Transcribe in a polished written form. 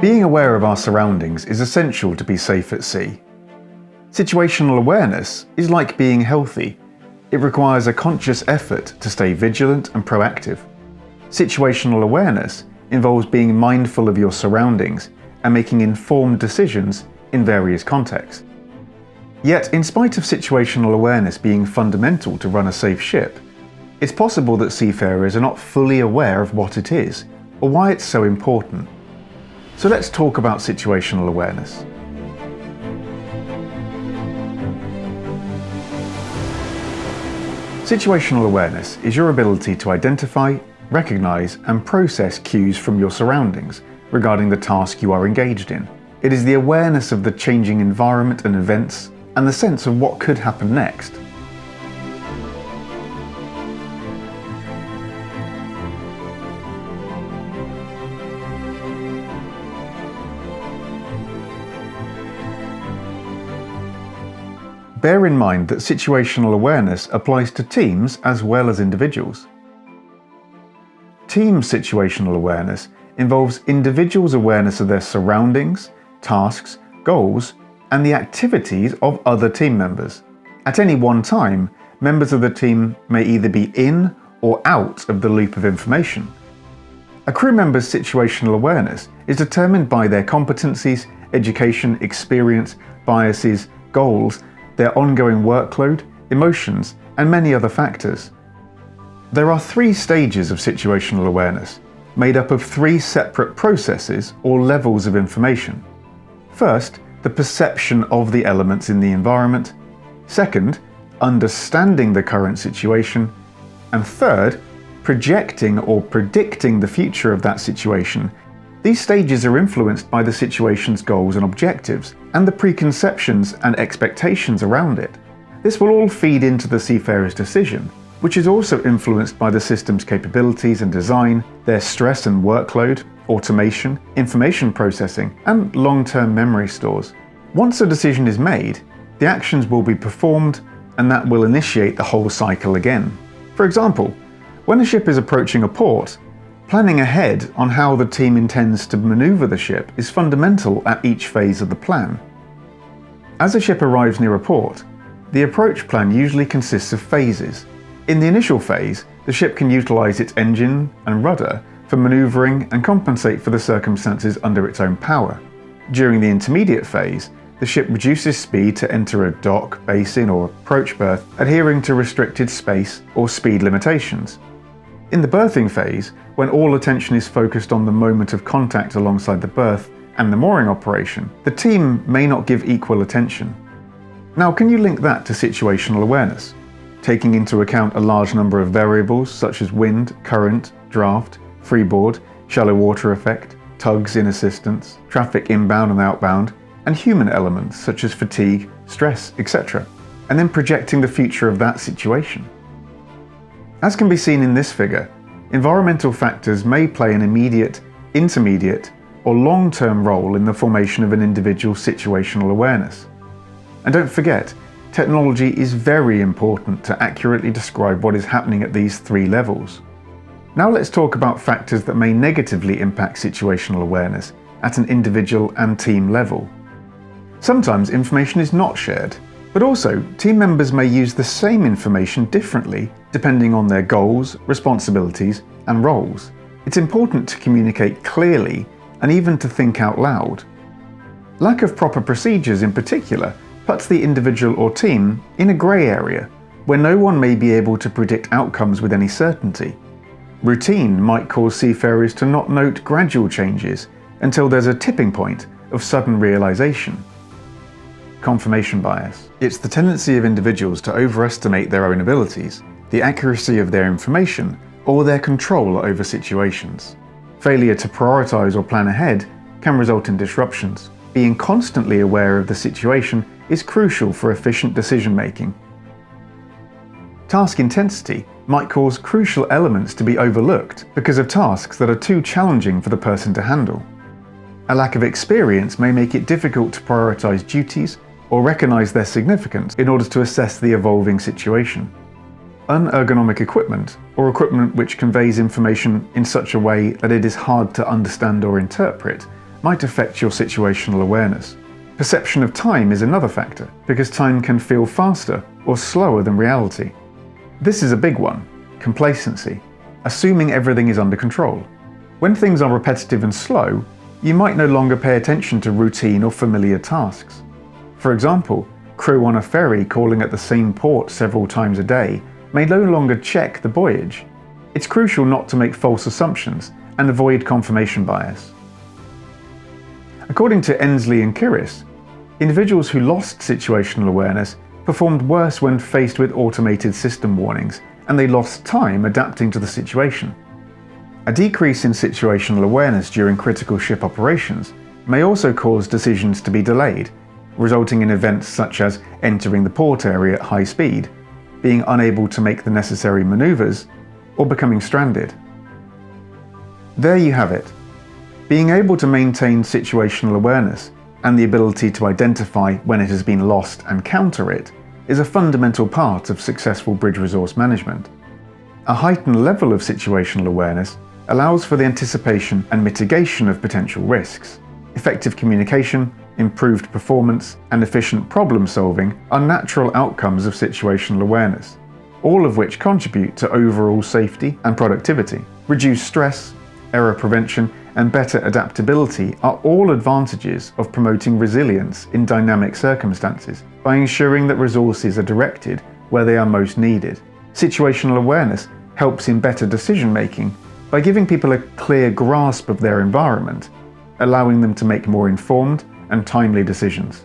Being aware of our surroundings is essential to be safe at sea. Situational awareness is like being healthy. It requires a conscious effort to stay vigilant and proactive. Situational awareness involves being mindful of your surroundings and making informed decisions in various contexts. Yet, in spite of situational awareness being fundamental to run a safe ship, it's possible that seafarers are not fully aware of what it is or why it's so important. So let's talk about situational awareness. Situational awareness is your ability to identify, recognize, and process cues from your surroundings regarding the task you are engaged in. It is the awareness of the changing environment and events, and the sense of what could happen next. Bear in mind that situational awareness applies to teams as well as individuals. Team situational awareness involves individuals' awareness of their surroundings, tasks, goals, and the activities of other team members. At any one time, members of the team may either be in or out of the loop of information. A crew member's situational awareness is determined by their competencies, education, experience, biases, goals, their ongoing workload, emotions, and many other factors. There are 3 stages of situational awareness, made up of 3 separate processes or levels of information. First, the perception of the elements in the environment. Second, understanding the current situation. And third, projecting or predicting the future of that situation. These stages are influenced by the situation's goals and objectives, and the preconceptions and expectations around it. This will all feed into the seafarer's decision, which is also influenced by the system's capabilities and design, their stress and workload, automation, information processing, and long-term memory stores. Once a decision is made, the actions will be performed, and that will initiate the whole cycle again. For example, when a ship is approaching a port, planning ahead on how the team intends to maneuver the ship is fundamental at each phase of the plan. As a ship arrives near a port, the approach plan usually consists of phases. In the initial phase, the ship can utilize its engine and rudder for maneuvering and compensate for the circumstances under its own power. During the intermediate phase, the ship reduces speed to enter a dock, basin, or approach berth, adhering to restricted space or speed limitations. In the berthing phase, when all attention is focused on the moment of contact alongside the berth and the mooring operation, the team may not give equal attention. Now, can you link that to situational awareness? Taking into account a large number of variables such as wind, current, draft, freeboard, shallow water effect, tugs in assistance, traffic inbound and outbound, and human elements such as fatigue, stress, etc., and then projecting the future of that situation. As can be seen in this figure, environmental factors may play an immediate, intermediate, or long-term role in the formation of an individual's situational awareness. And don't forget, technology is very important to accurately describe what is happening at these 3 levels. Now let's talk about factors that may negatively impact situational awareness at an individual and team level. Sometimes information is not shared, but also team members may use the same information differently depending on their goals, responsibilities, and roles. It's important to communicate clearly and even to think out loud. Lack of proper procedures in particular puts the individual or team in a grey area where no one may be able to predict outcomes with any certainty. Routine might cause seafarers to not note gradual changes until there's a tipping point of sudden realization. Confirmation bias. It's the tendency of individuals to overestimate their own abilities, the accuracy of their information, or their control over situations. Failure to prioritize or plan ahead can result in disruptions. Being constantly aware of the situation is crucial for efficient decision-making. Task intensity might cause crucial elements to be overlooked because of tasks that are too challenging for the person to handle. A lack of experience may make it difficult to prioritize duties or recognize their significance in order to assess the evolving situation. Unergonomic equipment, or equipment which conveys information in such a way that it is hard to understand or interpret, might affect your situational awareness. Perception of time is another factor, because time can feel faster or slower than reality. This is a big one: complacency, assuming everything is under control. When things are repetitive and slow, you might no longer pay attention to routine or familiar tasks. For example, crew on a ferry calling at the same port several times a day may no longer check the voyage. It's crucial not to make false assumptions and avoid confirmation bias. According to Ensley and Kiris, individuals who lost situational awareness performed worse when faced with automated system warnings, and they lost time adapting to the situation. A decrease in situational awareness during critical ship operations may also cause decisions to be delayed, resulting in events such as entering the port area at high speed, being unable to make the necessary maneuvers, or becoming stranded. There you have it. Being able to maintain situational awareness and the ability to identify when it has been lost and counter it is a fundamental part of successful bridge resource management. A heightened level of situational awareness allows for the anticipation and mitigation of potential risks. Effective communication, improved performance, and efficient problem solving are natural outcomes of situational awareness, all of which contribute to overall safety and productivity. Reduced stress, error prevention, and better adaptability are all advantages of promoting resilience in dynamic circumstances by ensuring that resources are directed where they are most needed. Situational awareness helps in better decision making by giving people a clear grasp of their environment, allowing them to make more informed and timely decisions.